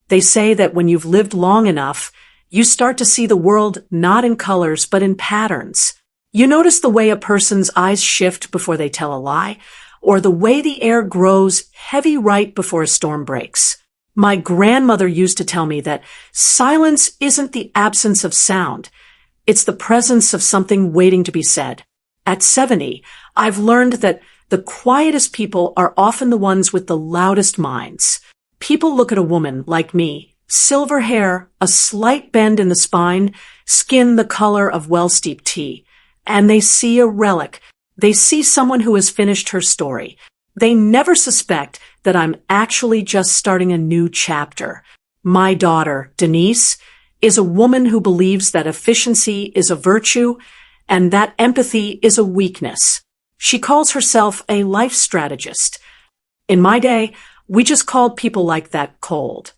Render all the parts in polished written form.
They say that when you've lived long enough, you start to see the world not in colors but in patterns. You notice the way a person's eyes shift before they tell a lie, or the way the air grows heavy right before a storm breaks. My grandmother used to tell me that silence isn't the absence of sound. It's the presence of something waiting to be said. At 70, I've learned that the quietest people are often the ones with the loudest minds. People look at a woman like me, silver hair, a slight bend in the spine, skin the color of well-steeped tea, and they see a relic. They see someone who has finished her story. They never suspect that I'm actually just starting a new chapter. My daughter, Denise, is a woman who believes that efficiency is a virtue and that empathy is a weakness. She calls herself a life strategist. In my day, we just called people like that cold.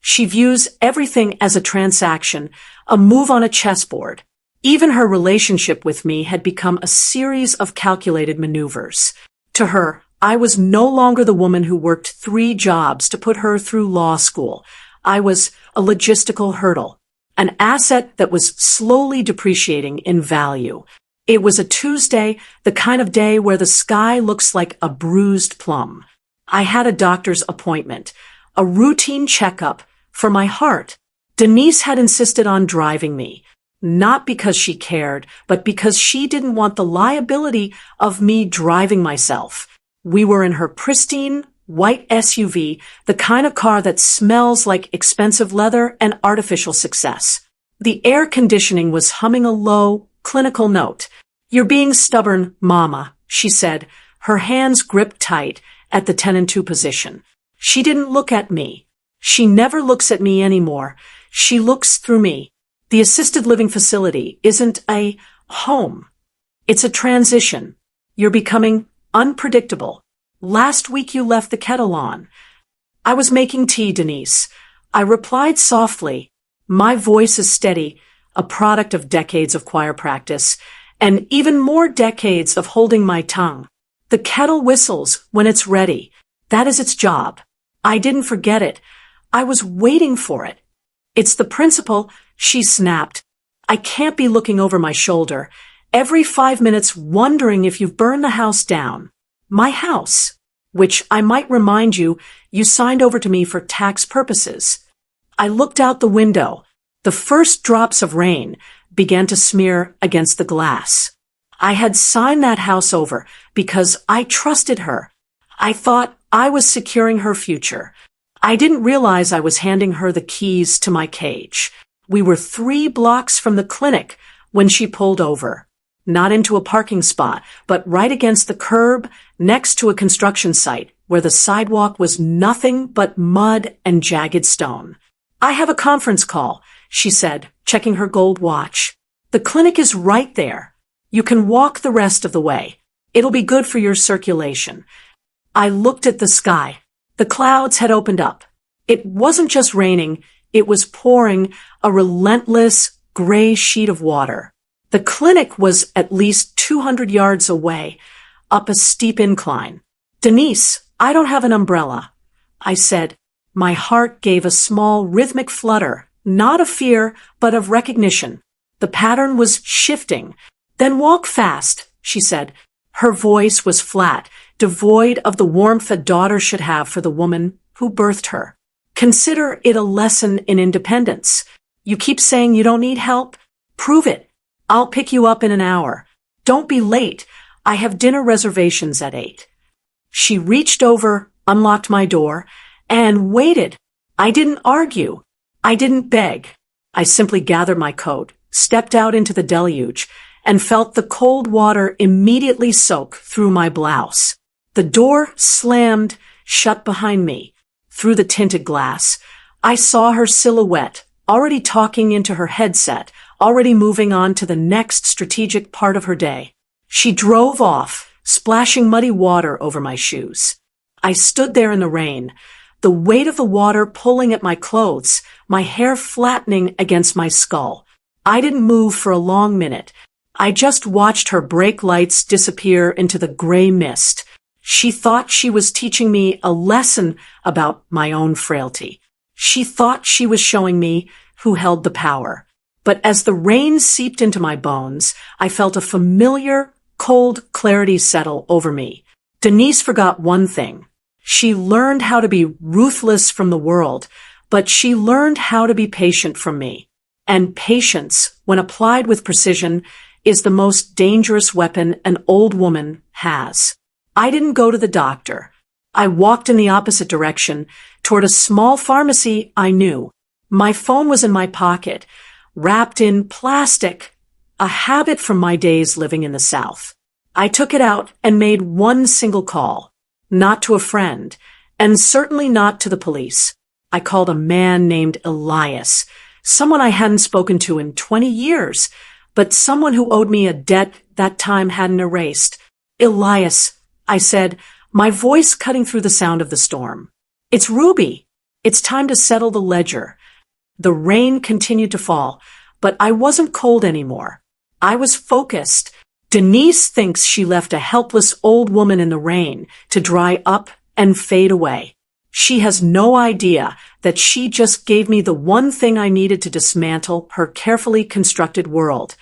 She views everything as a transaction, a move on a chessboard. Even her relationship with me had become a series of calculated maneuvers. To her, I was no longer the woman who worked 3 jobs to put her through law school. I was a logistical hurdle, an asset that was slowly depreciating in value. It was a Tuesday, the kind of day where the sky looks like a bruised plum. I had a doctor's appointment, a routine checkup for my heart. Denise had insisted on driving me, not because she cared, but because she didn't want the liability of me driving myself. We were in her pristine, white SUV, the kind of car that smells like expensive leather and artificial success. The air conditioning was humming a low, clinical note. "You're being stubborn, Mama," she said, her hands gripped tight at the 10 and 2 position. She didn't look at me. She never looks at me anymore. She looks through me. The assisted living facility isn't a home. It's a transition. You're becoming unpredictable. Last week you left the kettle on. I was making tea, Denise. I replied softly. My voice is steady, a product of decades of choir practice, and even more decades of holding my tongue. The kettle whistles when it's ready. That is its job. I didn't forget it. I was waiting for it. It's the principle, she snapped. I can't be looking over my shoulder, every 5 minutes wondering if you've burned the house down. My house, which I might remind you, you signed over to me for tax purposes. I looked out the window. The first drops of rain began to smear against the glass. I had signed that house over because I trusted her. I thought I was securing her future. I didn't realize I was handing her the keys to my cage. We were 3 blocks from the clinic when she pulled over. Not into a parking spot, but right against the curb next to a construction site where the sidewalk was nothing but mud and jagged stone. "I have a conference call," she said, checking her gold watch. "The clinic is right there. You can walk the rest of the way. It'll be good for your circulation." I looked at the sky. The clouds had opened up. It wasn't just raining, it was pouring, a relentless gray sheet of water. The clinic was at least 200 yards away, up a steep incline. "Denise, I don't have an umbrella," I said. My heart gave a small rhythmic flutter, not of fear, but of recognition. The pattern was shifting. "Then walk fast," she said. Her voice was flat, devoid of the warmth a daughter should have for the woman who birthed her. "Consider it a lesson in independence. You keep saying you don't need help? Prove it. I'll pick you up in an hour. Don't be late. I have dinner reservations at 8. She reached over, unlocked my door, and waited. I didn't argue. I didn't beg. I simply gathered my coat, stepped out into the deluge, and felt the cold water immediately soak through my blouse. The door slammed shut behind me. Through the tinted glass, I saw her silhouette, already talking into her headset, already moving on to the next strategic part of her day. She drove off, splashing muddy water over my shoes. I stood there in the rain, the weight of the water pulling at my clothes, my hair flattening against my skull. I didn't move for a long minute. I just watched her brake lights disappear into the gray mist. She thought she was teaching me a lesson about my own frailty. She thought she was showing me who held the power. But as the rain seeped into my bones, I felt a familiar, cold clarity settle over me. Denise forgot one thing. She learned how to be ruthless from the world, but she learned how to be patient from me. And patience, when applied with precision, is the most dangerous weapon an old woman has. I didn't go to the doctor. I walked in the opposite direction, toward a small pharmacy I knew. My phone was in my pocket, wrapped in plastic, a habit from my days living in the South. I took it out and made one single call, not to a friend, and certainly not to the police. I called a man named Elias, someone I hadn't spoken to in 20 years, but someone who owed me a debt that time hadn't erased. Elias, I said, my voice cutting through the sound of the storm. It's Ruby. It's time to settle the ledger. The rain continued to fall, but I wasn't cold anymore. I was focused. Denise thinks she left a helpless old woman in the rain to dry up and fade away. She has no idea that she just gave me the one thing I needed to dismantle her carefully constructed world.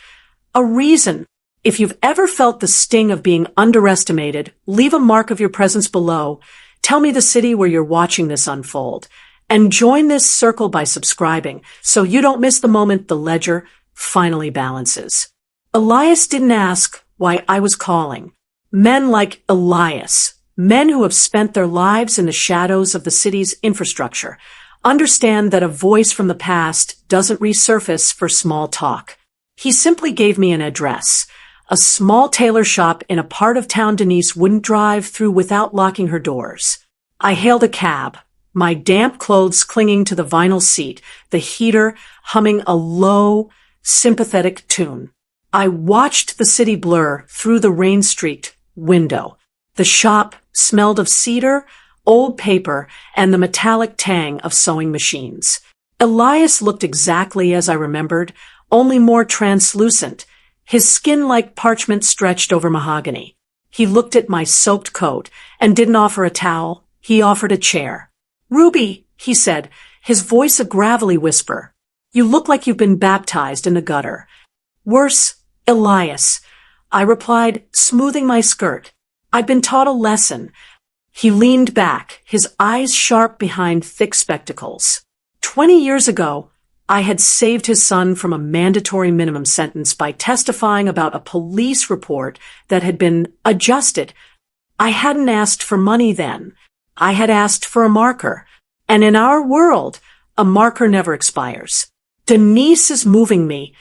A reason. If you've ever felt the sting of being underestimated, leave a mark of your presence below. Tell me the city where you're watching this unfold. And join this circle by subscribing so you don't miss the moment the ledger finally balances. Elias didn't ask why I was calling. Men like Elias, men who have spent their lives in the shadows of the city's infrastructure, understand that a voice from the past doesn't resurface for small talk. He simply gave me an address, a small tailor shop in a part of town Denise wouldn't drive through without locking her doors. I hailed a cab, my damp clothes clinging to the vinyl seat, the heater humming a low, sympathetic tune. I watched the city blur through the rain-streaked window. The shop smelled of cedar, old paper, and the metallic tang of sewing machines. Elias looked exactly as I remembered, only more translucent, his skin like parchment stretched over mahogany. He looked at my soaked coat and didn't offer a towel. He offered a chair. "Ruby," he said, his voice a gravelly whisper. "You look like you've been baptized in the gutter." "Worse, Elias," I replied, smoothing my skirt. "I'd been taught a lesson." He leaned back, his eyes sharp behind thick spectacles. 20 years ago, I had saved his son from a mandatory minimum sentence by testifying about a police report that had been adjusted. I hadn't asked for money then. I had asked for a marker. And in our world, a marker never expires. "Denise is moving me,"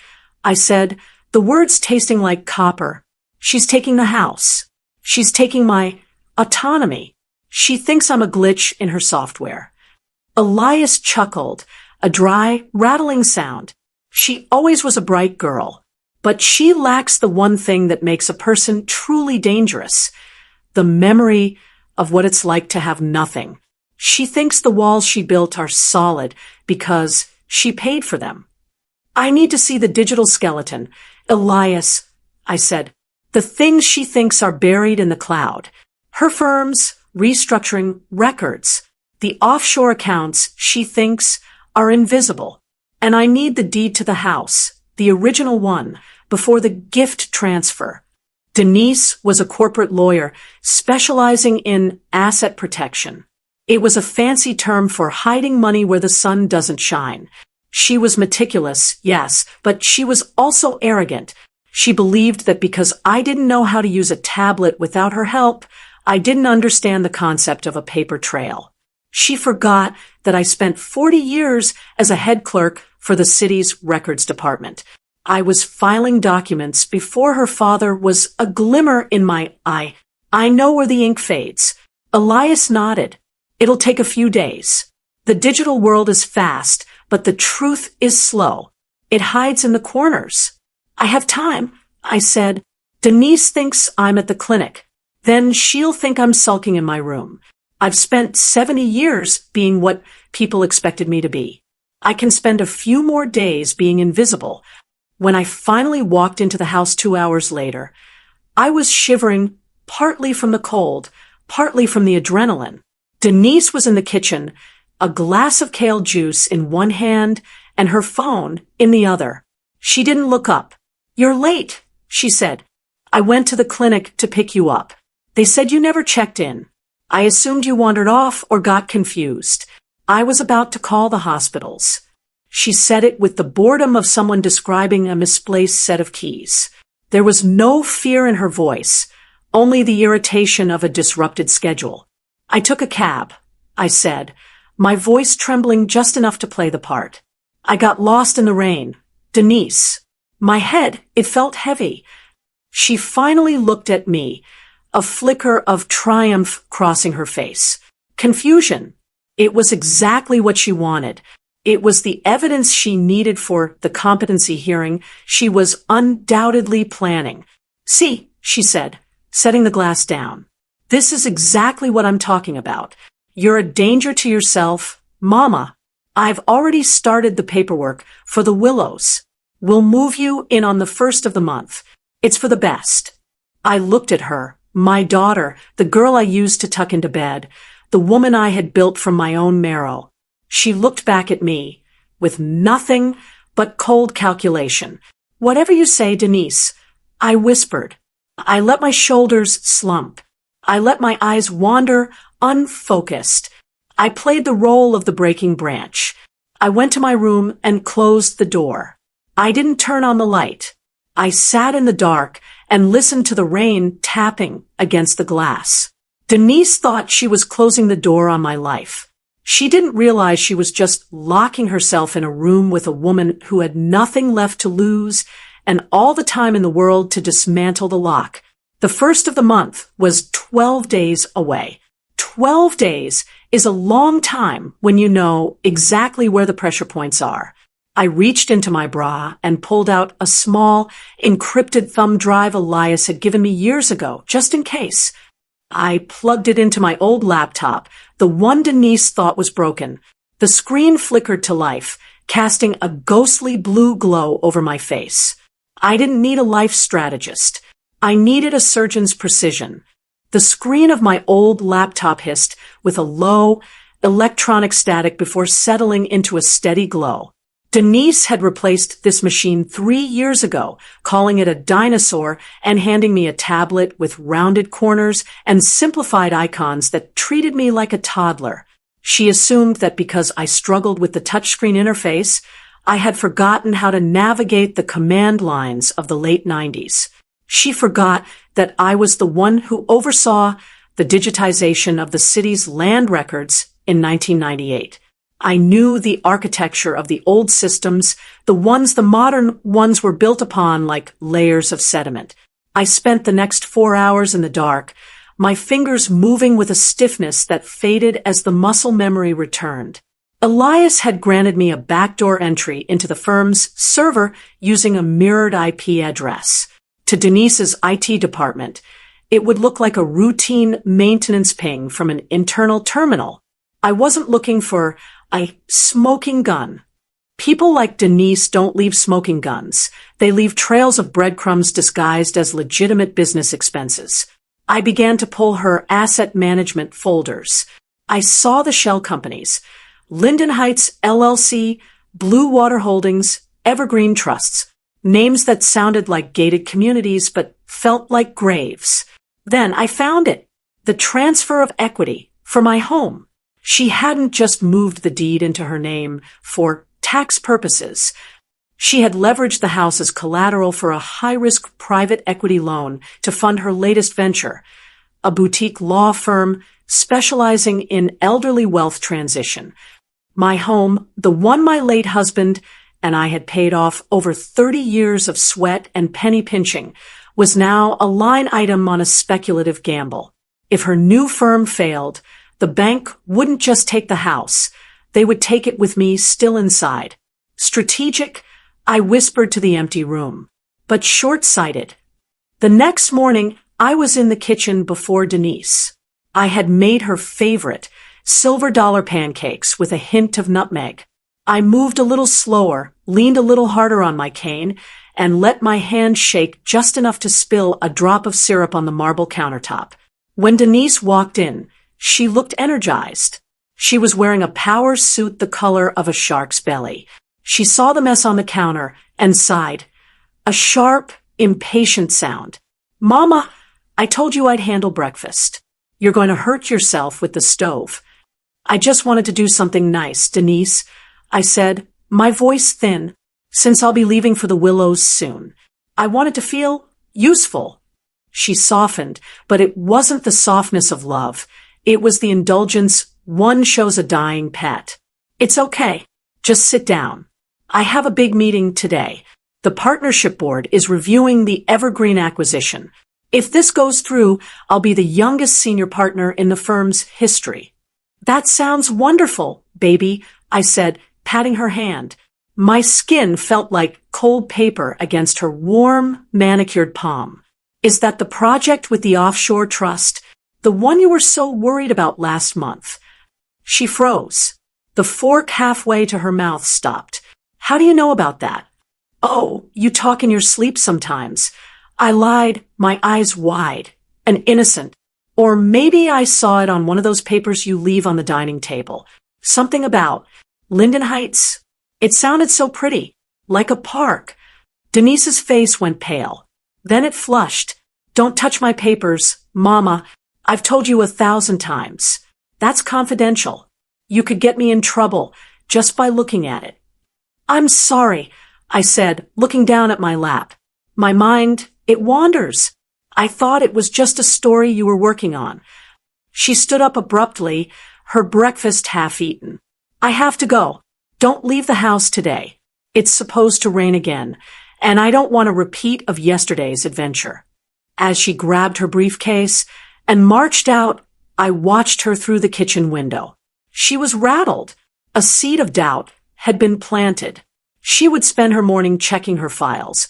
I said, the words tasting like copper. "She's taking the house. She's taking my autonomy. She thinks I'm a glitch in her software." Elias chuckled, a dry, rattling sound. "She always was a bright girl, but she lacks the one thing that makes a person truly dangerous, the memory of what it's like to have nothing. She thinks the walls she built are solid because she paid for them." "I need to see the digital skeleton, Elias," I said. "The things she thinks are buried in the cloud. Her firm's restructuring records. The offshore accounts she thinks are invisible. And I need the deed to the house, the original one, before the gift transfer." Denise was a corporate lawyer specializing in asset protection. It was a fancy term for hiding money where the sun doesn't shine. She was meticulous, yes, but she was also arrogant. She believed that because I didn't know how to use a tablet without her help, I didn't understand the concept of a paper trail. She forgot that I spent 40 years as a head clerk for the city's records department. I was filing documents before her father was a glimmer in my eye. "I know where the ink fades." Elias nodded. "It'll take a few days. The digital world is fast, but the truth is slow. It hides in the corners." "I have time," I said. "Denise thinks I'm at the clinic. Then she'll think I'm sulking in my room. I've spent 70 years being what people expected me to be. I can spend a few more days being invisible." When I finally walked into the house 2 hours later, I was shivering partly from the cold, partly from the adrenaline. Denise was in the kitchen, a glass of kale juice in one hand and her phone in the other. She didn't look up. "You're late," she said. "I went to the clinic to pick you up. They said you never checked in. I assumed you wandered off or got confused. I was about to call the hospitals." She said it with the boredom of someone describing a misplaced set of keys. There was no fear in her voice, only the irritation of a disrupted schedule. "I took a cab," I said, my voice trembling just enough to play the part. "I got lost in the rain. Denise." My head, it felt heavy. She finally looked at me, a flicker of triumph crossing her face. Confusion. It was exactly what she wanted. It was the evidence she needed for the competency hearing she was undoubtedly planning. "See," she said, setting the glass down. "This is exactly what I'm talking about. You're a danger to yourself, Mama. I've already started the paperwork for the Willows. We'll move you in on the 1st of the month. It's for the best." I looked at her, my daughter, the girl I used to tuck into bed, the woman I had built from my own marrow. She looked back at me, with nothing but cold calculation. "Whatever you say, Denise," I whispered. I let my shoulders slump. I let my eyes wander, unfocused. I played the role of the breaking branch. I went to my room and closed the door. I didn't turn on the light. I sat in the dark and listened to the rain tapping against the glass. Denise thought she was closing the door on my life. She didn't realize she was just locking herself in a room with a woman who had nothing left to lose and all the time in the world to dismantle the lock. The 1st of the month was 12 days away. 12 days is a long time when you know exactly where the pressure points are. I reached into my bra and pulled out a small, encrypted thumb drive Elias had given me years ago, just in case. I plugged it into my old laptop, the one Denise thought was broken. The screen flickered to life, casting a ghostly blue glow over my face. I didn't need a life strategist. I needed a surgeon's precision. The screen of my old laptop hissed with a low, electronic static before settling into a steady glow. Denise had replaced this machine 3 years ago, calling it a dinosaur and handing me a tablet with rounded corners and simplified icons that treated me like a toddler. She assumed that because I struggled with the touchscreen interface, I had forgotten how to navigate the command lines of the late 90s. She forgot that I was the one who oversaw the digitization of the city's land records in 1998. I knew the architecture of the old systems, the modern ones were built upon like layers of sediment. I spent the next 4 hours in the dark, my fingers moving with a stiffness that faded as the muscle memory returned. Elias had granted me a backdoor entry into the firm's server using a mirrored IP address. To Denise's IT department, it would look like a routine maintenance ping from an internal terminal. I wasn't looking for a smoking gun. People like Denise don't leave smoking guns. They leave trails of breadcrumbs disguised as legitimate business expenses. I began to pull her asset management folders. I saw the shell companies: Linden Heights LLC, Blue Water Holdings, Evergreen Trusts. Names that sounded like gated communities but felt like graves. Then I found it. The transfer of equity for my home. She hadn't just moved the deed into her name for tax purposes. She had leveraged the house as collateral for a high-risk private equity loan to fund her latest venture, a boutique law firm specializing in elderly wealth transition. My home, the one my late husband and I had paid off over 30 years of sweat and penny pinching, was now a line item on a speculative gamble. If her new firm failed, the bank wouldn't just take the house. They would take it with me still inside. Strategic, I whispered to the empty room, but short-sighted. The next morning, I was in the kitchen before Denise. I had made her favorite, silver dollar pancakes with a hint of nutmeg. I moved a little slower, leaned a little harder on my cane, and let my hand shake just enough to spill a drop of syrup on the marble countertop. When Denise walked in, she looked energized. She was wearing a power suit the color of a shark's belly. She saw the mess on the counter and sighed. A sharp, impatient sound. Mama, I told you I'd handle breakfast. You're going to hurt yourself with the stove. I just wanted to do something nice, Denise, I said, my voice thin, since I'll be leaving for the Willows soon. I wanted to feel useful. She softened, but it wasn't the softness of love. It was the indulgence one shows a dying pet. It's okay. Just sit down. I have a big meeting today. The partnership board is reviewing the Evergreen acquisition. If this goes through, I'll be the youngest senior partner in the firm's history. That sounds wonderful, baby, I said, patting her hand. My skin felt like cold paper against her warm, manicured palm. Is that the project with the offshore trust? The one you were so worried about last month? She froze. The fork halfway to her mouth stopped. How do you know about that? Oh, you talk in your sleep sometimes. I lied, my eyes wide, and innocent. Or maybe I saw it on one of those papers you leave on the dining table. Something about Linden Heights. It sounded so pretty, like a park. Denise's face went pale. Then it flushed. Don't touch my papers, Mama. I've told you 1,000 times. That's confidential. You could get me in trouble just by looking at it. I'm sorry, I said, looking down at my lap. My mind, it wanders. I thought it was just a story you were working on. She stood up abruptly, her breakfast half-eaten. I have to go. Don't leave the house today. It's supposed to rain again, and I don't want a repeat of yesterday's adventure. As she grabbed her briefcase and marched out, I watched her through the kitchen window. She was rattled. A seed of doubt had been planted. She would spend her morning checking her files,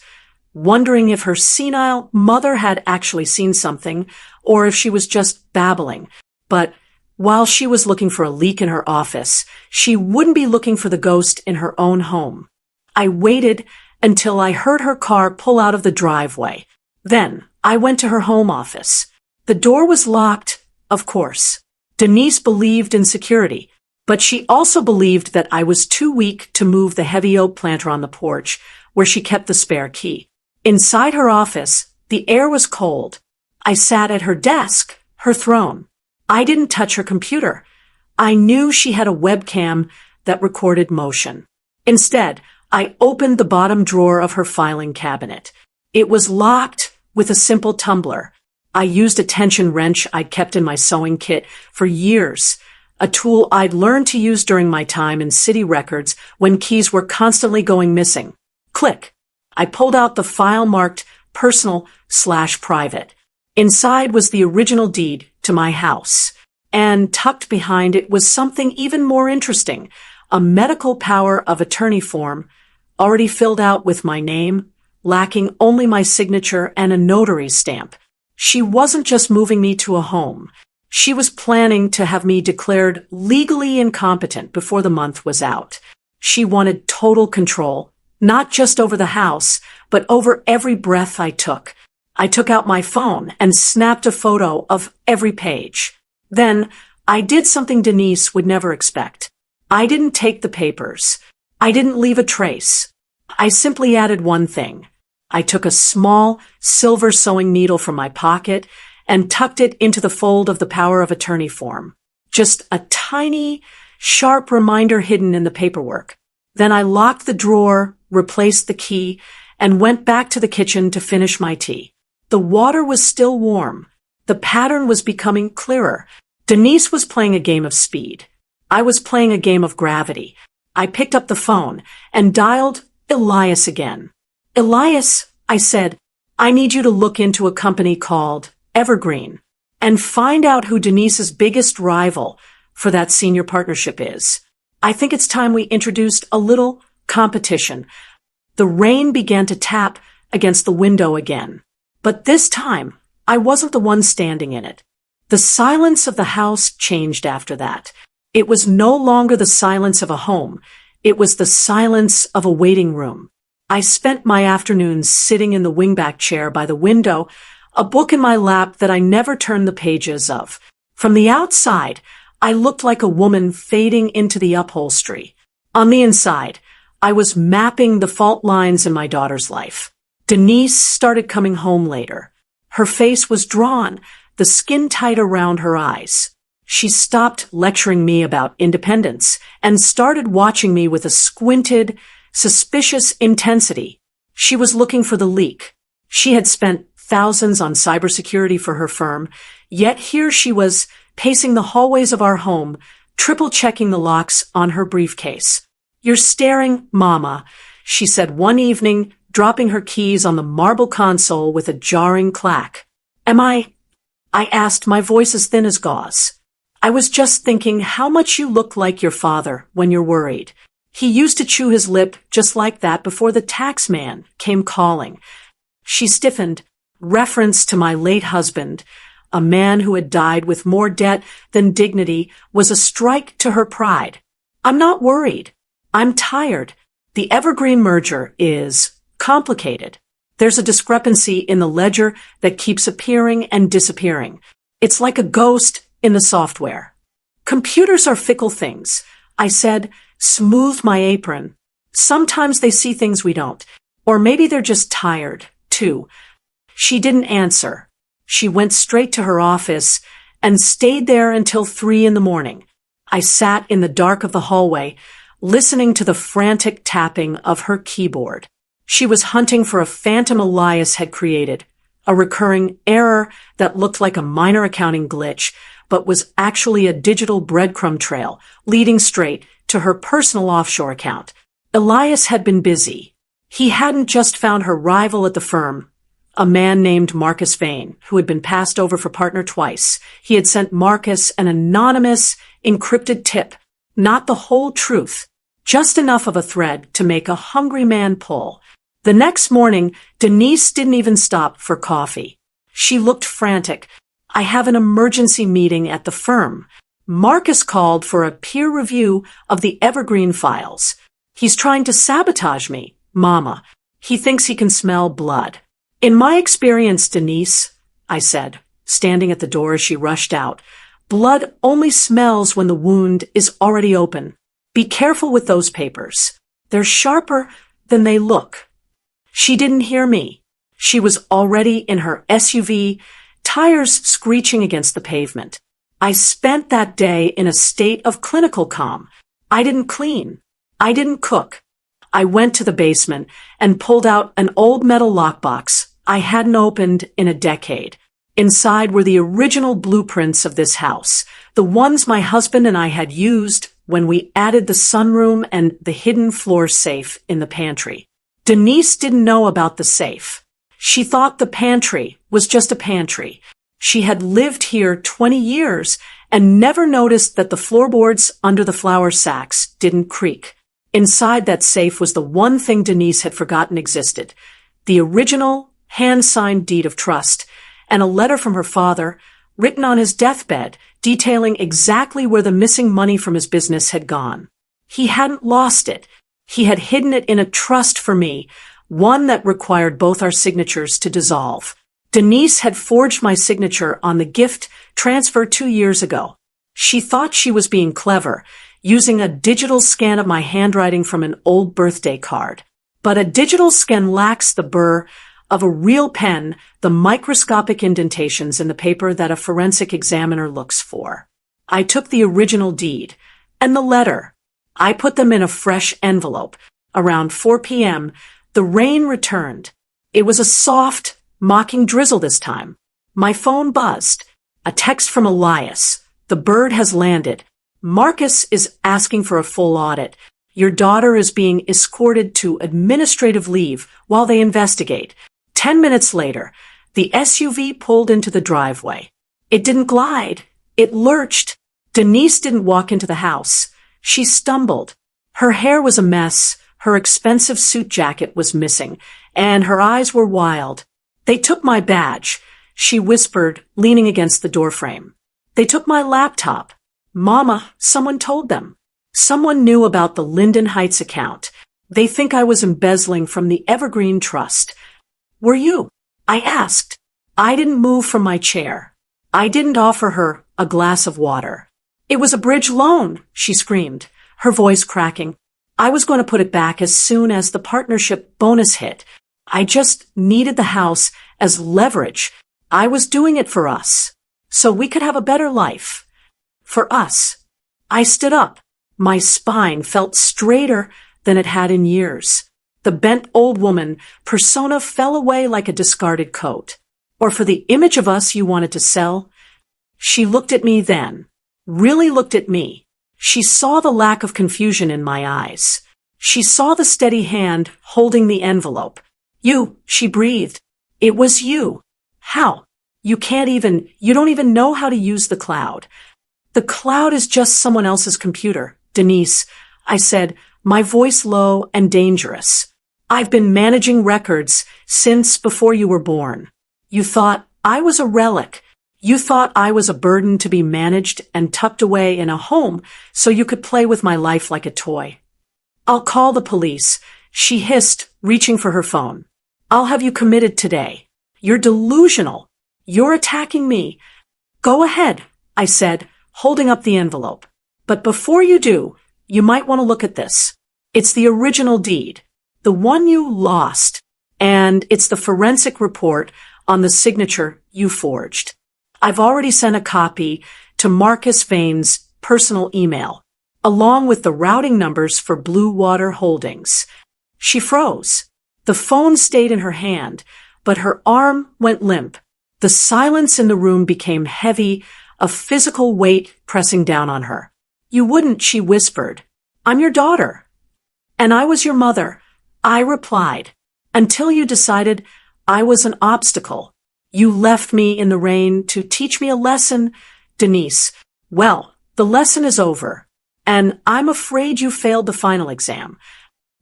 wondering if her senile mother had actually seen something or if she was just babbling. But while she was looking for a leak in her office, she wouldn't be looking for the ghost in her own home. I waited until I heard her car pull out of the driveway. Then I went to her home office. The door was locked, of course. Denise believed in security, but she also believed that I was too weak to move the heavy oak planter on the porch where she kept the spare key. Inside her office, the air was cold. I sat at her desk, her throne. I didn't touch her computer. I knew she had a webcam that recorded motion. Instead, I opened the bottom drawer of her filing cabinet. It was locked with a simple tumbler. I used a tension wrench I'd kept in my sewing kit for years, a tool I'd learned to use during my time in city records when keys were constantly going missing. Click. I pulled out the file marked personal/private. Inside was the original deed to my house, and tucked behind it was something even more interesting, a medical power of attorney form, already filled out with my name, lacking only my signature and a notary stamp. She wasn't just moving me to a home. She was planning to have me declared legally incompetent before the month was out. She wanted total control, not just over the house, but over every breath I took. I took out my phone and snapped a photo of every page. Then I did something Denise would never expect. I didn't take the papers. I didn't leave a trace. I simply added one thing. I took a small silver sewing needle from my pocket and tucked it into the fold of the power of attorney form. Just a tiny, sharp reminder hidden in the paperwork. Then I locked the drawer, replaced the key, and went back to the kitchen to finish my tea. The water was still warm. The pattern was becoming clearer. Denise was playing a game of speed. I was playing a game of gravity. I picked up the phone and dialed Elias again. Elias, I said, I need you to look into a company called Evergreen and find out who Denise's biggest rival for that senior partnership is. I think it's time we introduced a little competition. The rain began to tap against the window again. But this time, I wasn't the one standing in it. The silence of the house changed after that. It was no longer the silence of a home. It was the silence of a waiting room. I spent my afternoons sitting in the wingback chair by the window, a book in my lap that I never turned the pages of. From the outside, I looked like a woman fading into the upholstery. On the inside, I was mapping the fault lines in my daughter's life. Denise started coming home later. Her face was drawn, the skin tight around her eyes. She stopped lecturing me about independence and started watching me with a squinted, suspicious intensity. She was looking for the leak. She had spent thousands on cybersecurity for her firm, yet here she was pacing the hallways of our home, triple-checking the locks on her briefcase. "You're staring, Mama," she said one evening, dropping her keys on the marble console with a jarring clack. "Am I?" I asked, my voice as thin as gauze. "I was just thinking how much you look like your father when you're worried. He used to chew his lip just like that before the tax man came calling." She stiffened, reference to my late husband, a man who had died with more debt than dignity, was a strike to her pride. "I'm not worried. I'm tired. The Evergreen merger is complicated. There's a discrepancy in the ledger that keeps appearing and disappearing. It's like a ghost in the software." "Computers are fickle things," I said, smooth my apron. "Sometimes they see things we don't. Or maybe they're just tired, too." She didn't answer. She went straight to her office and stayed there until 3 a.m. I sat in the dark of the hallway, listening to the frantic tapping of her keyboard. She was hunting for a phantom Elias had created, a recurring error that looked like a minor accounting glitch, but was actually a digital breadcrumb trail leading straight to her personal offshore account. Elias had been busy. He hadn't just found her rival at the firm, a man named Marcus Vane, who had been passed over for partner twice. He had sent Marcus an anonymous, encrypted tip, not the whole truth, just enough of a thread to make a hungry man pull. The next morning, Denise didn't even stop for coffee. She looked frantic. "I have an emergency meeting at the firm. Marcus called for a peer review of the Evergreen files. He's trying to sabotage me, Mama. He thinks he can smell blood." "In my experience, Denise," I said, standing at the door as she rushed out, "blood only smells when the wound is already open. Be careful with those papers. They're sharper than they look." She didn't hear me. She was already in her SUV, tires screeching against the pavement. I spent that day in a state of clinical calm. I didn't clean. I didn't cook. I went to the basement and pulled out an old metal lockbox I hadn't opened in a decade. Inside were the original blueprints of this house, the ones my husband and I had used when we added the sunroom and the hidden floor safe in the pantry. Denise didn't know about the safe. She thought the pantry was just a pantry. She had lived here 20 years and never noticed that the floorboards under the flour sacks didn't creak. Inside that safe was the one thing Denise had forgotten existed, the original hand-signed deed of trust, and a letter from her father, written on his deathbed, detailing exactly where the missing money from his business had gone. He hadn't lost it. He had hidden it in a trust for me, one that required both our signatures to dissolve. Denise had forged my signature on the gift transfer 2 years ago. She thought she was being clever, using a digital scan of my handwriting from an old birthday card. But a digital scan lacks the burr of a real pen, the microscopic indentations in the paper that a forensic examiner looks for. I took the original deed and the letter. I put them in a fresh envelope. Around 4 p.m., the rain returned. It was a soft, mocking drizzle this time. My phone buzzed. A text from Elias. "The bird has landed. Marcus is asking for a full audit. Your daughter is being escorted to administrative leave while they investigate." 10 minutes later, the SUV pulled into the driveway. It didn't glide. It lurched. Denise didn't walk into the house. She stumbled. Her hair was a mess. Her expensive suit jacket was missing, and her eyes were wild. "They took my badge," she whispered, leaning against the doorframe. "They took my laptop. Mama, someone told them. Someone knew about the Linden Heights account. They think I was embezzling from the Evergreen Trust." "Were you?" I asked. I didn't move from my chair. I didn't offer her a glass of water. It was a bridge loan, she screamed, her voice cracking. I was going to put it back as soon as the partnership bonus hit. I just needed the house as leverage. I was doing it for us, so we could have a better life. For us. I stood up. My spine felt straighter than it had in years. The bent old woman persona fell away like a discarded coat. Or for the image of us you wanted to sell? She looked at me then. Really looked at me. She saw the lack of confusion in my eyes. She saw the steady hand holding the envelope. You, she breathed. It was you. How? You don't even know how to use the cloud. The cloud is just someone else's computer, Denise, I said, my voice low and dangerous. I've been managing records since before you were born. You thought I was a relic. You thought I was a burden to be managed and tucked away in a home so you could play with my life like a toy. I'll call the police, she hissed, reaching for her phone. I'll have you committed today. You're delusional. You're attacking me. Go ahead, I said, holding up the envelope. But before you do, you might want to look at this. It's the original deed, the one you lost, and it's the forensic report on the signature you forged. I've already sent a copy to Marcus Vane's personal email, along with the routing numbers for Blue Water Holdings. She froze. The phone stayed in her hand, but her arm went limp. The silence in the room became heavy, a physical weight pressing down on her. You wouldn't, she whispered. I'm your daughter. And I was your mother, I replied, until you decided I was an obstacle. You left me in the rain to teach me a lesson, Denise. Well, the lesson is over, and I'm afraid you failed the final exam.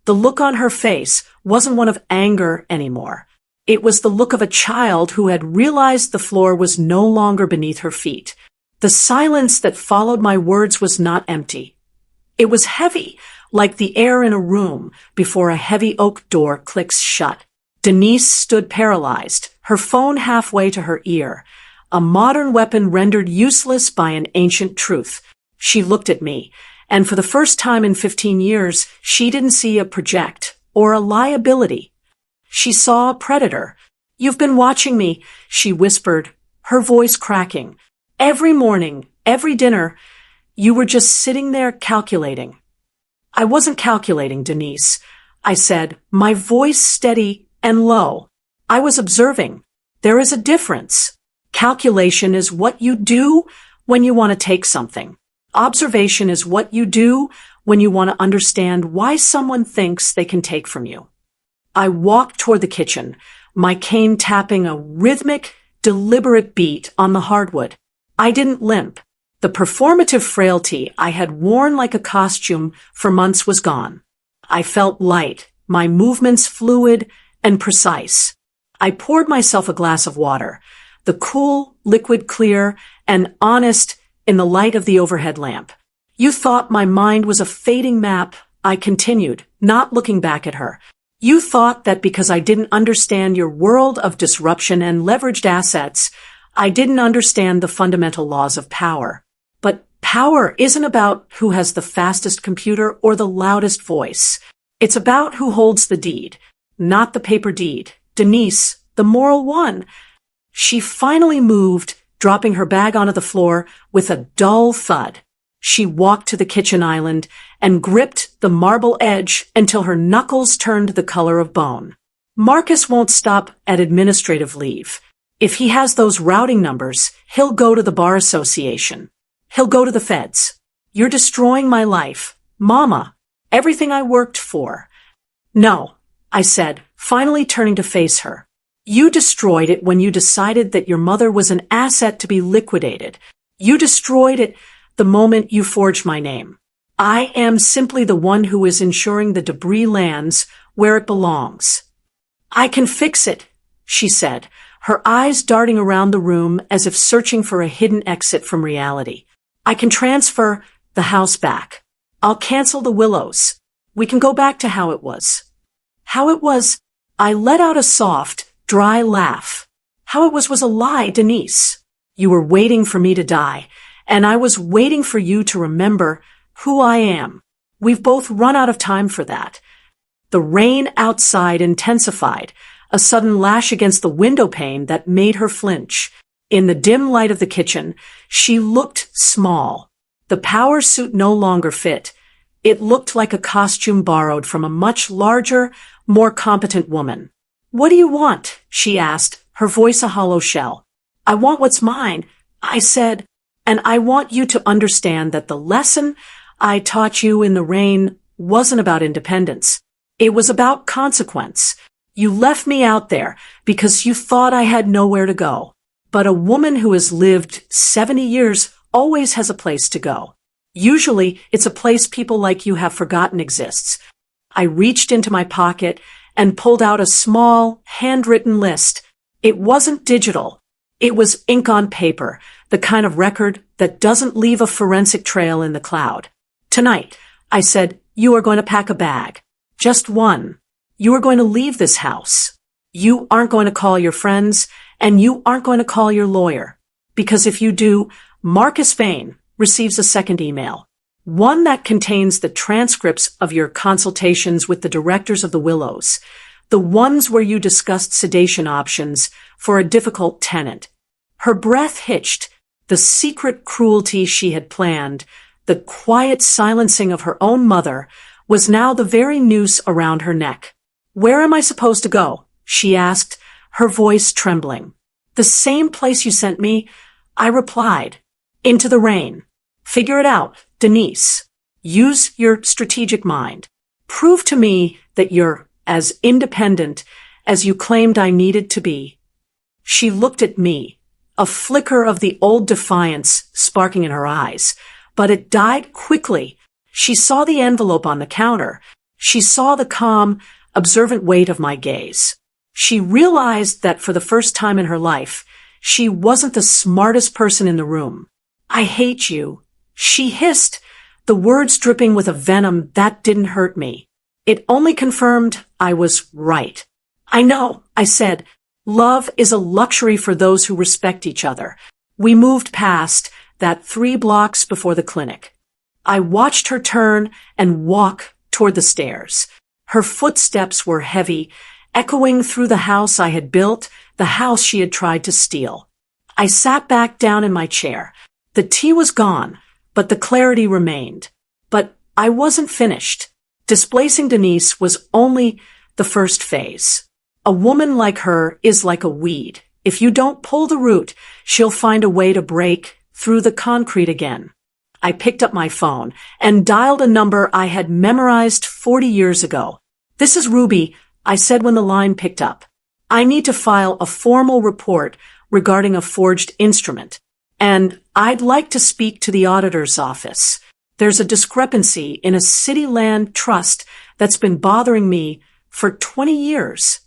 The look on her face wasn't one of anger anymore. It was the look of a child who had realized the floor was no longer beneath her feet. The silence that followed my words was not empty. It was heavy, like the air in a room before a heavy oak door clicks shut. Denise stood paralyzed, her phone halfway to her ear, a modern weapon rendered useless by an ancient truth. She looked at me, and for the first time in 15 years, she didn't see a project or a liability. She saw a predator. You've been watching me, she whispered, her voice cracking. Every morning, every dinner, you were just sitting there calculating. I wasn't calculating, Denise, I said, my voice steady and low. I was observing. There is a difference. Calculation is what you do when you want to take something. Observation is what you do when you want to understand why someone thinks they can take from you. I walked toward the kitchen, my cane tapping a rhythmic, deliberate beat on the hardwood. I didn't limp. The performative frailty I had worn like a costume for months was gone. I felt light, my movements fluid and precise. I poured myself a glass of water, the cool, liquid clear, and honest in the light of the overhead lamp. You thought my mind was a fading map, I continued, not looking back at her. You thought that because I didn't understand your world of disruption and leveraged assets, I didn't understand the fundamental laws of power. But power isn't about who has the fastest computer or the loudest voice. It's about who holds the deed, not the paper deed. Denise, the moral one. She finally moved, dropping her bag onto the floor with a dull thud. She walked to the kitchen island and gripped the marble edge until her knuckles turned the color of bone. Marcus won't stop at administrative leave. If he has those routing numbers, he'll go to the bar association. He'll go to the feds. You're destroying my life, Mama, everything I worked for. No, I said, finally turning to face her. You destroyed it when you decided that your mother was an asset to be liquidated. You destroyed it the moment you forged my name. I am simply the one who is ensuring the debris lands where it belongs. I can fix it, she said, her eyes darting around the room as if searching for a hidden exit from reality. I can transfer the house back. I'll cancel the Willows. We can go back to how it was. How it was, I let out a soft, dry laugh. How it was a lie, Denise. You were waiting for me to die, and I was waiting for you to remember who I am. We've both run out of time for that. The rain outside intensified, a sudden lash against the window pane that made her flinch. In the dim light of the kitchen, she looked small. The power suit no longer fit. It looked like a costume borrowed from a much larger, more competent woman. "What do you want?" she asked, her voice a hollow shell. "I want what's mine," I said, "and I want you to understand that the lesson I taught you in the rain wasn't about independence. It was about consequence. You left me out there because you thought I had nowhere to go. But a woman who has lived 70 years always has a place to go. Usually, it's a place people like you have forgotten exists." I reached into my pocket and pulled out a small, handwritten list. It wasn't digital. It was ink on paper, the kind of record that doesn't leave a forensic trail in the cloud. "Tonight," I said, "you are going to pack a bag. Just one. You are going to leave this house. You aren't going to call your friends, and you aren't going to call your lawyer. Because if you do, Marcus Vane receives a second email. One that contains the transcripts of your consultations with the directors of the Willows, the ones where you discussed sedation options for a difficult tenant." Her breath hitched. The secret cruelty she had planned, the quiet silencing of her own mother, was now the very noose around her neck. "Where am I supposed to go?" she asked, her voice trembling. "The same place you sent me," I replied. "Into the rain. Figure it out, Denise. Use your strategic mind. Prove to me that you're as independent as you claimed I needed to be." She looked at me, a flicker of the old defiance sparking in her eyes, but it died quickly. She saw the envelope on the counter. She saw the calm, observant weight of my gaze. She realized that for the first time in her life, she wasn't the smartest person in the room. "I hate you," she hissed, the words dripping with a venom that didn't hurt me. It only confirmed I was right. "I know," I said. "Love is a luxury for those who respect each other." We moved past that 3 blocks before the clinic. I watched her turn and walk toward the stairs. Her footsteps were heavy, echoing through the house I had built, the house she had tried to steal. I sat back down in my chair. The tea was gone, but the clarity remained. But I wasn't finished. Displacing Denise was only the first phase. A woman like her is like a weed. If you don't pull the root, she'll find a way to break through the concrete again. I picked up my phone and dialed a number I had memorized 40 years ago. "This is Ruby," I said when the line picked up. "I need to file a formal report regarding a forged instrument, and I'd like to speak to the auditor's office. There's a discrepancy in a city land trust that's been bothering me for 20 years.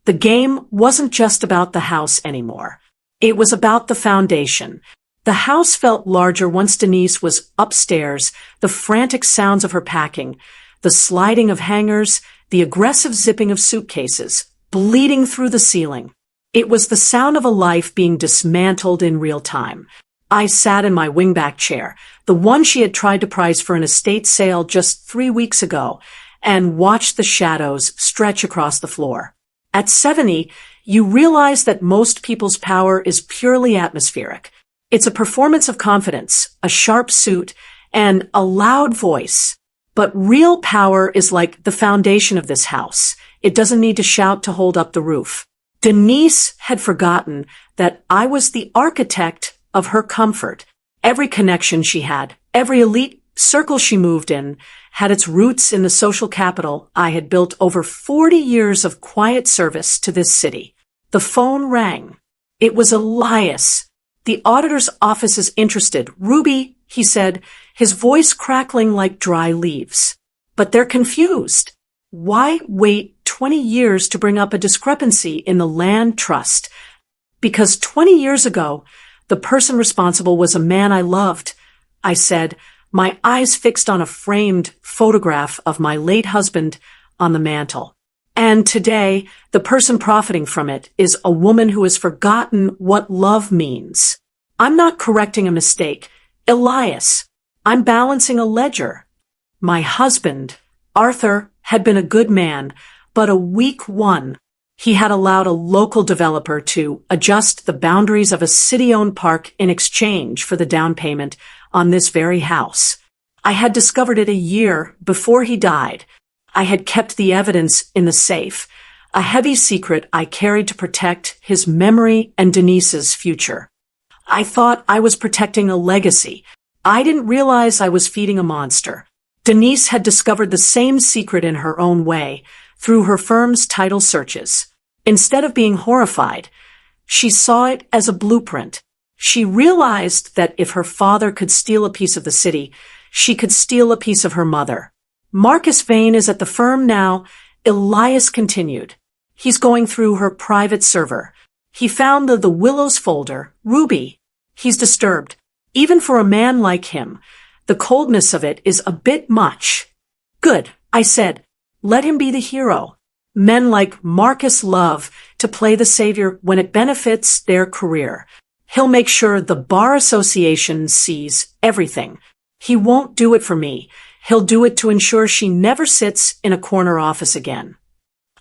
The game wasn't just about the house anymore. It was about the foundation. The house felt larger once Denise was upstairs, the frantic sounds of her packing, the sliding of hangers, the aggressive zipping of suitcases, bleeding through the ceiling. It was the sound of a life being dismantled in real time. I sat in my wingback chair, the one she had tried to price for an estate sale just 3 weeks ago, and watched the shadows stretch across the floor. At 70, you realize that most people's power is purely atmospheric. It's a performance of confidence, a sharp suit, and a loud voice. But real power is like the foundation of this house. It doesn't need to shout to hold up the roof. Denise had forgotten that I was the architect of her comfort. Every connection she had, every elite circle she moved in, had its roots in the social capital I had built over 40 years of quiet service to this city. The phone rang. It was Elias. "The auditor's office is interested. Ruby," he said, his voice crackling like dry leaves. "But they're confused. Why wait 20 years to bring up a discrepancy in the land trust? Because 20 years ago, the person responsible was a man I loved," I said, my eyes fixed on a framed photograph of my late husband on the mantel. "And today, the person profiting from it is a woman who has forgotten what love means." "I'm not correcting a mistake," Elias, I'm balancing a ledger. My husband, Arthur, had been a good man, but a weak one. He had allowed a local developer to adjust the boundaries of a city-owned park in exchange for the down payment on this very house. I had discovered it a year before he died. I had kept the evidence in the safe, a heavy secret I carried to protect his memory and Denise's future. I thought I was protecting a legacy. I didn't realize I was feeding a monster. Denise had discovered the same secret in her own way, through her firm's title searches. Instead of being horrified, she saw it as a blueprint. She realized that if her father could steal a piece of the city, she could steal a piece of her mother. Marcus Vane is at the firm now, Elias continued. He's going through her private server. He found the Willows folder, Ruby. He's disturbed. Even for a man like him, the coldness of it is a bit much. Good, I said. Let him be the hero. Men like Marcus love to play the savior when it benefits their career. He'll make sure the Bar Association sees everything. He won't do it for me. He'll do it to ensure she never sits in a corner office again.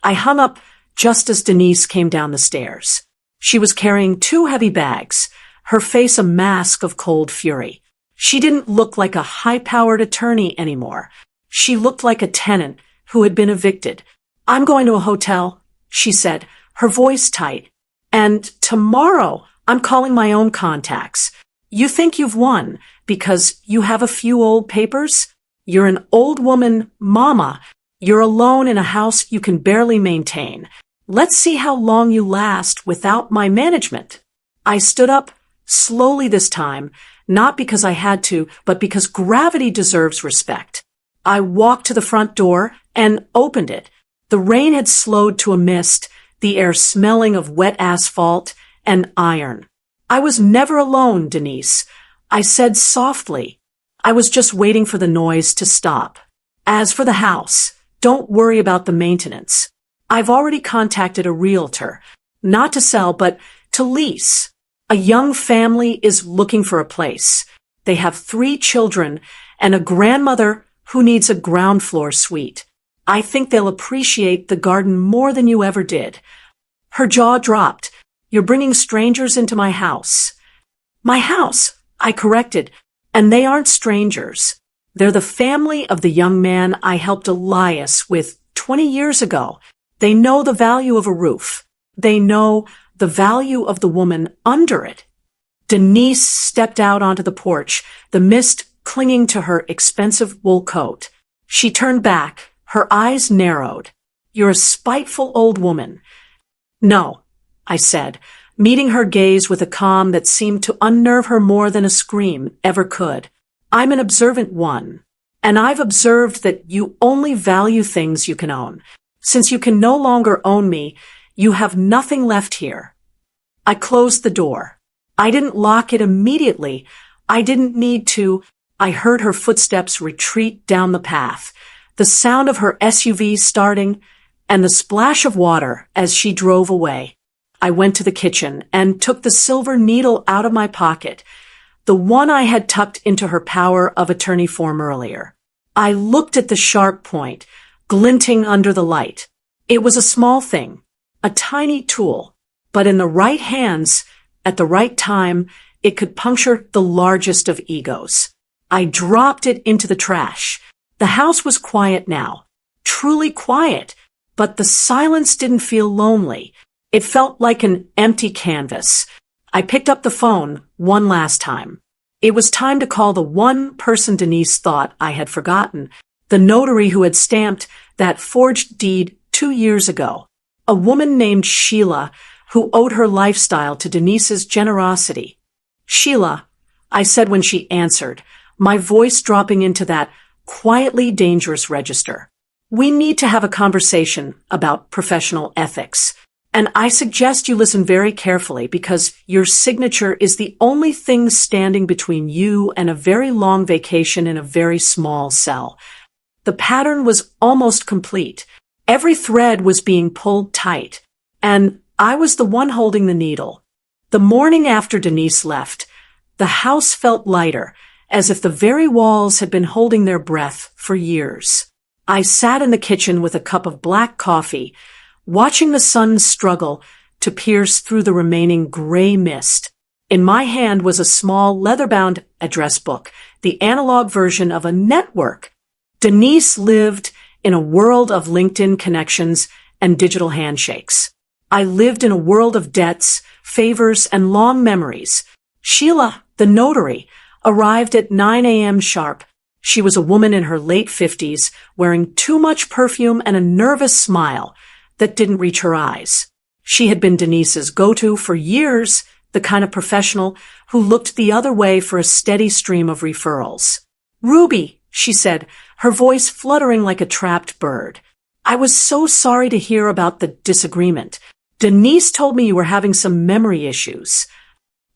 I hung up just as Denise came down the stairs. She was carrying 2 heavy bags, her face a mask of cold fury. She didn't look like a high-powered attorney anymore. She looked like a tenant who had been evicted. I'm going to a hotel, she said, her voice tight. And tomorrow I'm calling my own contacts. You think you've won because you have a few old papers? You're an old woman, mama. You're alone in a house you can barely maintain. Let's see how long you last without my management. I stood up, slowly this time, not because I had to, but because gravity deserves respect. I walked to the front door and opened it. The rain had slowed to a mist, the air smelling of wet asphalt and iron. I was never alone, Denise. I said softly. I was just waiting for the noise to stop. As for the house, don't worry about the maintenance. I've already contacted a realtor, not to sell, but to lease. A young family is looking for a place. They have 3 children and a grandmother who needs a ground floor suite. I think they'll appreciate the garden more than you ever did. Her jaw dropped. You're bringing strangers into my house. My house, I corrected, and they aren't strangers. They're the family of the young man I helped Elias with 20 years ago. They know the value of a roof. They know the value of the woman under it. Denise stepped out onto the porch, the mist clinging to her expensive wool coat. She turned back, her eyes narrowed. You're a spiteful old woman. No, I said, meeting her gaze with a calm that seemed to unnerve her more than a scream ever could. I'm an observant one, and I've observed that you only value things you can own. Since you can no longer own me, you have nothing left here. I closed the door. I didn't lock it immediately. I didn't need to. I heard her footsteps retreat down the path, the sound of her SUV starting, and the splash of water as she drove away. I went to the kitchen and took the silver needle out of my pocket, the one I had tucked into her power of attorney form earlier. I looked at the sharp point, glinting under the light. It was a small thing, a tiny tool, but in the right hands, at the right time, it could puncture the largest of egos. I dropped it into the trash. The house was quiet now, truly quiet, but the silence didn't feel lonely. It felt like an empty canvas. I picked up the phone one last time. It was time to call the one person Denise thought I had forgotten, the notary who had stamped that forged deed 2 years ago. A woman named Sheila, who owed her lifestyle to Denise's generosity. Sheila, I said when she answered, my voice dropping into that quietly dangerous register. We need to have a conversation about professional ethics. And I suggest you listen very carefully because your signature is the only thing standing between you and a very long vacation in a very small cell. The pattern was almost complete. Every thread was being pulled tight, and I was the one holding the needle. The morning after Denise left, the house felt lighter, as if the very walls had been holding their breath for years. I sat in the kitchen with a cup of black coffee, watching the sun struggle to pierce through the remaining gray mist. In my hand was a small leather-bound address book, the analog version of a network. Denise lived in a world of LinkedIn connections and digital handshakes. I lived in a world of debts, favors, and long memories. Sheila, the notary, arrived at 9 a.m. sharp. She was a woman in her late 50s, wearing too much perfume and a nervous smile that didn't reach her eyes. She had been Denise's go-to for years, the kind of professional who looked the other way for a steady stream of referrals. "Ruby," she said, her voice fluttering like a trapped bird. "I was so sorry to hear about the disagreement. Denise told me you were having some memory issues."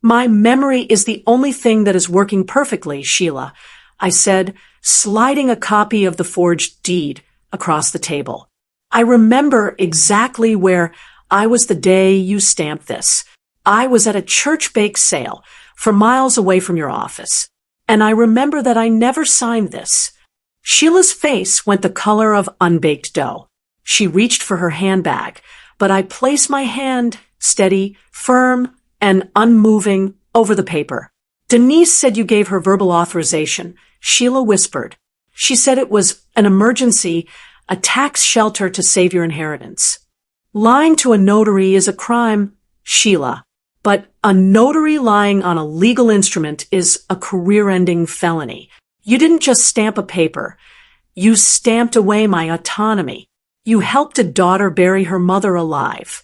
"My memory is the only thing that is working perfectly, Sheila," I said, sliding a copy of the forged deed across the table. "I remember exactly where I was the day you stamped this. I was at a church bake sale for miles away from your office. And I remember that I never signed this." Sheila's face went the color of unbaked dough. She reached for her handbag, but I placed my hand, steady, firm, and unmoving, over the paper. "Denise said you gave her verbal authorization," Sheila whispered. "She said it was an emergency, a tax shelter to save your inheritance." "Lying to a notary is a crime, Sheila, but a notary lying on a legal instrument is a career-ending felony. You didn't just stamp a paper. You stamped away my autonomy. You helped a daughter bury her mother alive.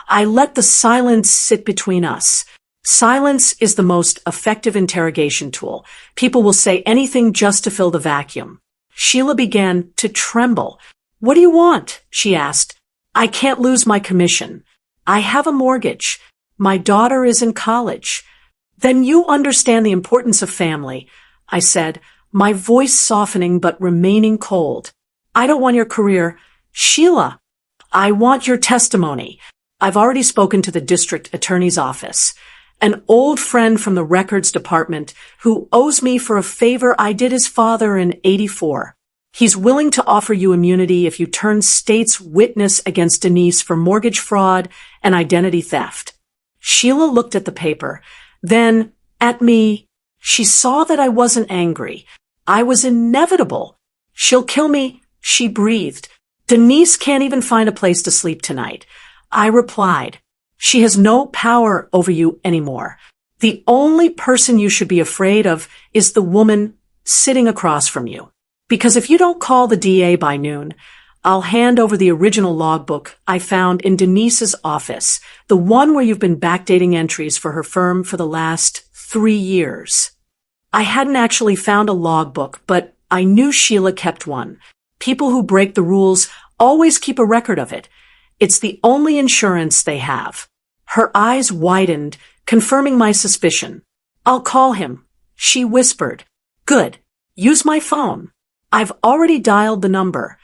I let the silence sit between us. Silence is the most effective interrogation tool. People will say anything just to fill the vacuum." Sheila began to tremble. "What do you want?" she asked. "I can't lose my commission. I have a mortgage. My daughter is in college." "Then you understand the importance of family," I said, my voice softening but remaining cold. "I don't want your career, Sheila. I want your testimony. I've already spoken to the district attorney's office. An old friend from the records department who owes me for a favor I did his father in '84. He's willing to offer you immunity if you turn state's witness against Denise for mortgage fraud and identity theft." Sheila looked at the paper, then at me. She saw that I wasn't angry. I was inevitable. "She'll kill me," she breathed. "Denise can't even find a place to sleep tonight." I replied, "She has no power over you anymore. The only person you should be afraid of is the woman sitting across from you. Because if you don't call the DA by noon, I'll hand over the original logbook I found in Denise's office, the one where you've been backdating entries for her firm for the last 3 years." I hadn't actually found a logbook, but I knew Sheila kept one. People who break the rules always keep a record of it. It's the only insurance they have. Her eyes widened, confirming my suspicion. "I'll call him," she whispered. "Good. Use my phone. I've already dialed the number."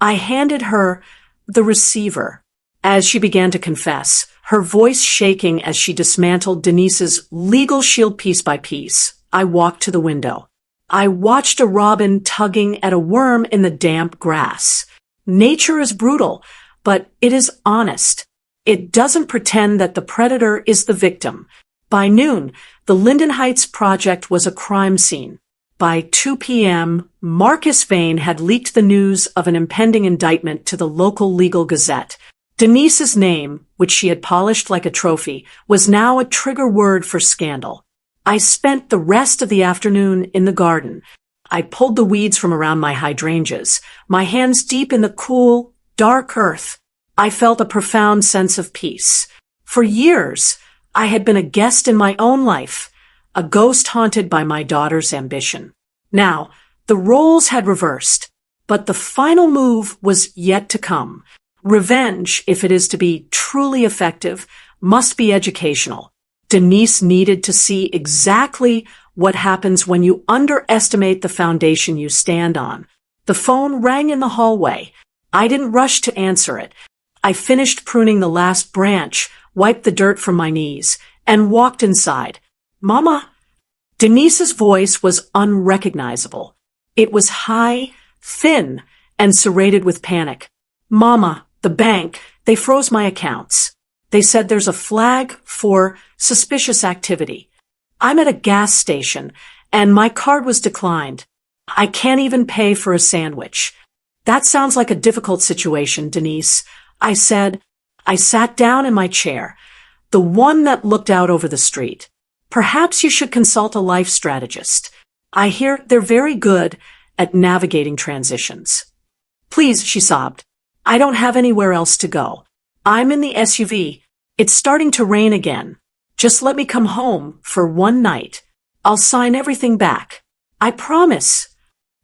I handed her the receiver. As she began to confess, her voice shaking as she dismantled Denise's legal shield piece by piece, I walked to the window. I watched a robin tugging at a worm in the damp grass. Nature is brutal, but it is honest. It doesn't pretend that the predator is the victim. By noon, the Linden Heights project was a crime scene. By 2 p.m., Marcus Vane had leaked the news of an impending indictment to the local legal gazette. Denise's name, which she had polished like a trophy, was now a trigger word for scandal. I spent the rest of the afternoon in the garden. I pulled the weeds from around my hydrangeas, my hands deep in the cool, dark earth. I felt a profound sense of peace. For years, I had been a guest in my own life, a ghost haunted by my daughter's ambition. Now, the roles had reversed, but the final move was yet to come. Revenge, if it is to be truly effective, must be educational. Denise needed to see exactly what happens when you underestimate the foundation you stand on. The phone rang in the hallway. I didn't rush to answer it. I finished pruning the last branch, wiped the dirt from my knees, and walked inside. "Mama?" Denise's voice was unrecognizable. It was high, thin, and serrated with panic. Mama, the bank, they froze my accounts. They said there's a flag for suspicious activity. I'm at a gas station, and my card was declined. I can't even pay for a sandwich. That sounds like a difficult situation, Denise, I said. I sat down in my chair, the one that looked out over the street. Perhaps you should consult a life strategist. I hear they're very good at navigating transitions. Please, she sobbed. I don't have anywhere else to go. I'm in the SUV. It's starting to rain again. Just let me come home for one night. I'll sign everything back. I promise.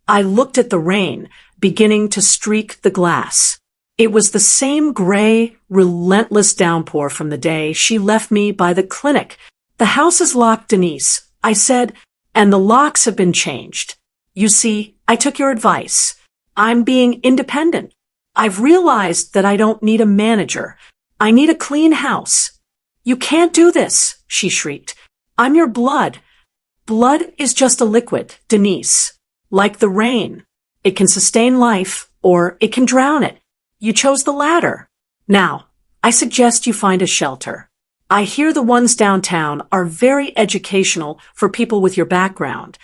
I looked at the rain, beginning to streak the glass. It was the same gray, relentless downpour from the day she left me by the clinic. The house is locked, Denise, I said, and the locks have been changed. You see, I took your advice. I'm being independent. I've realized that I don't need a manager. I need a clean house. You can't do this, she shrieked. I'm your blood. Blood is just a liquid, Denise. Like the rain. It can sustain life, or it can drown it. You chose the latter. Now, I suggest you find a shelter. I hear the ones downtown are very educational for people with your background.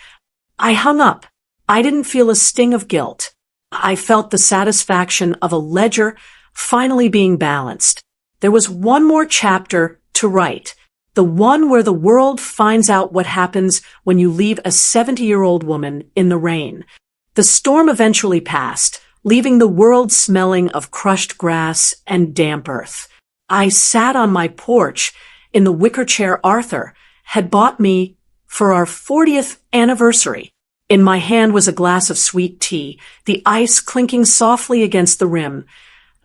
I hung up. I didn't feel a sting of guilt. I felt the satisfaction of a ledger finally being balanced. There was one more chapter to write, the one where the world finds out what happens when you leave a 70-year-old woman in the rain. The storm eventually passed, leaving the world smelling of crushed grass and damp earth. I sat on my porch in the wicker chair Arthur had bought me for our 40th anniversary. In my hand was a glass of sweet tea, the ice clinking softly against the rim,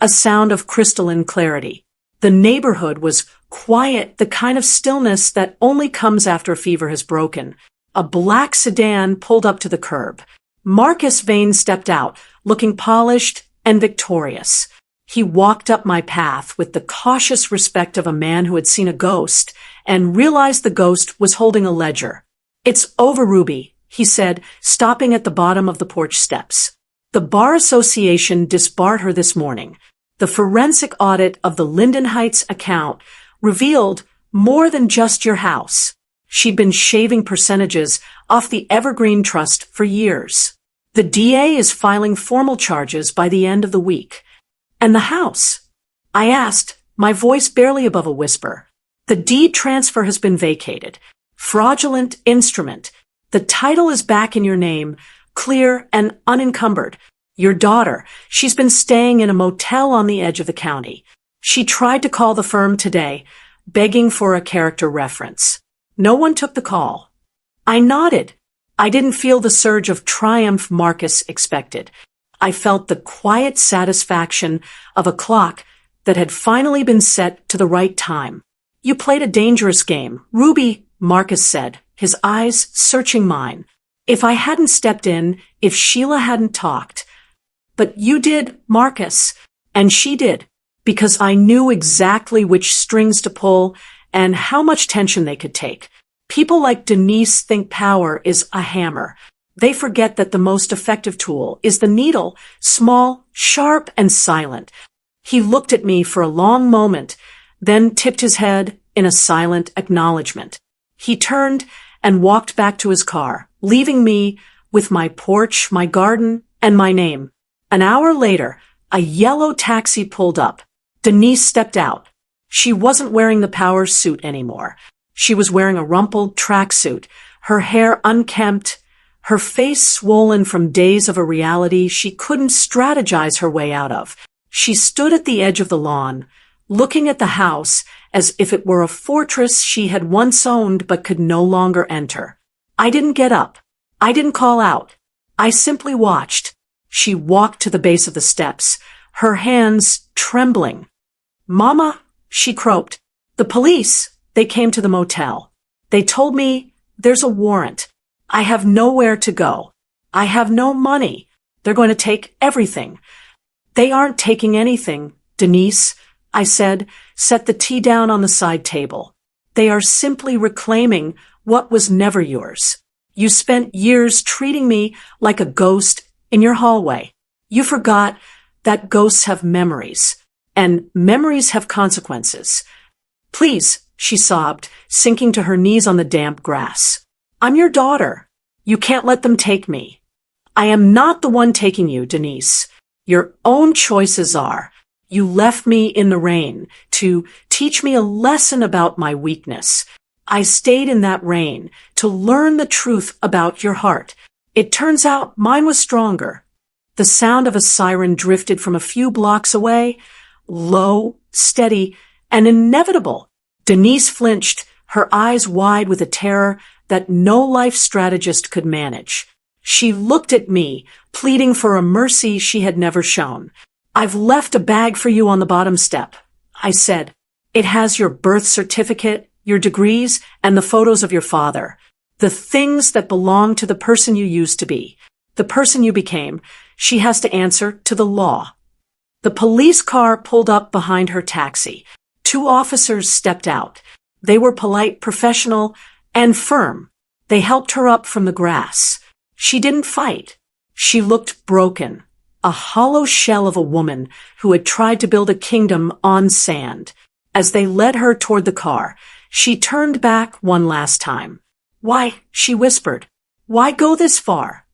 a sound of crystalline clarity. The neighborhood was quiet, the kind of stillness that only comes after a fever has broken. A black sedan pulled up to the curb. Marcus Vane stepped out, looking polished and victorious. He walked up my path with the cautious respect of a man who had seen a ghost and realized the ghost was holding a ledger. It's over, Ruby, he said, stopping at the bottom of the porch steps. The Bar Association disbarred her this morning. The forensic audit of the Linden Heights account revealed more than just your house. She'd been shaving percentages off the Evergreen Trust for years. The DA is filing formal charges by the end of the week. And the house? I asked, my voice barely above a whisper. The deed transfer has been vacated. Fraudulent instrument. The title is back in your name, clear and unencumbered. Your daughter, she's been staying in a motel on the edge of the county. She tried to call the firm today, begging for a character reference. No one took the call. I nodded. I didn't feel the surge of triumph Marcus expected. I felt the quiet satisfaction of a clock that had finally been set to the right time. You played a dangerous game, Ruby, Marcus said, his eyes searching mine. If I hadn't stepped in, if Sheila hadn't talked. But you did, Marcus, and she did, because I knew exactly which strings to pull and how much tension they could take. People like Denise think power is a hammer. They forget that the most effective tool is the needle, small, sharp, and silent. He looked at me for a long moment, then tipped his head in a silent acknowledgement. He turned and walked back to his car, leaving me with my porch, my garden, and my name. An hour later, a yellow taxi pulled up. Denise stepped out. She wasn't wearing the power suit anymore. She was wearing a rumpled tracksuit, her hair unkempt, her face swollen from days of a reality she couldn't strategize her way out of. She stood at the edge of the lawn, looking at the house as if it were a fortress she had once owned but could no longer enter. I didn't get up. I didn't call out. I simply watched. She walked to the base of the steps, her hands trembling. Mama, she croaked. The police, they came to the motel. They told me there's a warrant. I have nowhere to go. I have no money. They're going to take everything. They aren't taking anything, Denise, I said, set the tea down on the side table. They are simply reclaiming what was never yours. You spent years treating me like a ghost in your hallway. You forgot that ghosts have memories, and memories have consequences. Please, she sobbed, sinking to her knees on the damp grass. I'm your daughter. You can't let them take me. I am not the one taking you, Denise. Your own choices are. You left me in the rain to teach me a lesson about my weakness. I stayed in that rain to learn the truth about your heart. It turns out mine was stronger. The sound of a siren drifted from a few blocks away, low, steady, and inevitable. Denise flinched, her eyes wide with a terror that no life strategist could manage. She looked at me, pleading for a mercy she had never shown. I've left a bag for you on the bottom step, I said. It has your birth certificate, your degrees, and the photos of your father. The things that belong to the person you used to be. The person you became. She has to answer to the law. The police car pulled up behind her taxi. 2 officers stepped out. They were polite, professional, and firm. They helped her up from the grass. She didn't fight. She looked broken, a hollow shell of a woman who had tried to build a kingdom on sand. As they led her toward the car, she turned back one last time. Why, she whispered, why go this far?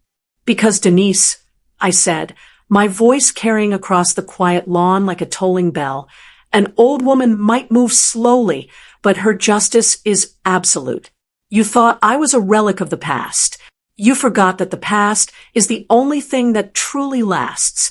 Because, Denise, I said, my voice carrying across the quiet lawn like a tolling bell. An old woman might move slowly, but her justice is absolute. You thought I was a relic of the past. You forgot that the past is the only thing that truly lasts.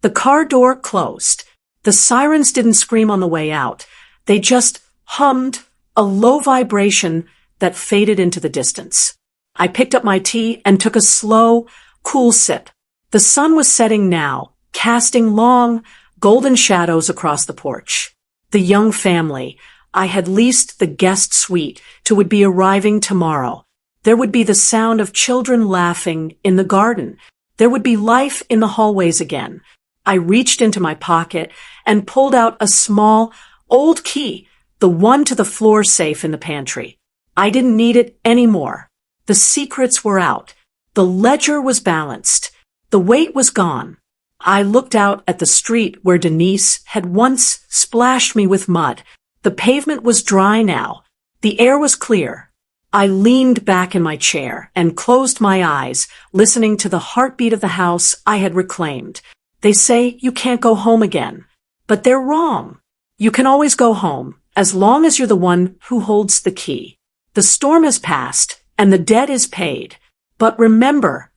The car door closed. The sirens didn't scream on the way out. They just hummed, a low vibration that faded into the distance. I picked up my tea and took a slow, cool sip. The sun was setting now, casting long, golden shadows across the porch. The young family, I had leased the guest suite to, would be arriving tomorrow. There would be the sound of children laughing in the garden. There would be life in the hallways again. I reached into my pocket and pulled out a small, old key, the one to the floor safe in the pantry. I didn't need it anymore. The secrets were out. The ledger was balanced. The weight was gone. I looked out at the street where Denise had once splashed me with mud. The pavement was dry now. The air was clear. I leaned back in my chair and closed my eyes, listening to the heartbeat of the house I had reclaimed. They say you can't go home again, but they're wrong. You can always go home, as long as you're the one who holds the key. The storm has passed, and the debt is paid. But remember,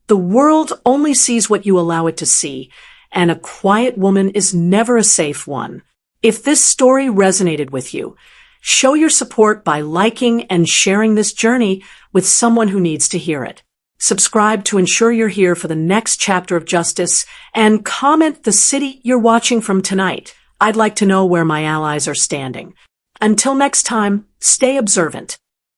the world only sees what you allow it to see, and a quiet woman is never a safe one. If this story resonated with you, show your support by liking and sharing this journey with someone who needs to hear it. Subscribe to ensure you're here for the next chapter of justice, and comment the city you're watching from tonight. I'd like to know where my allies are standing. Until next time, stay observant.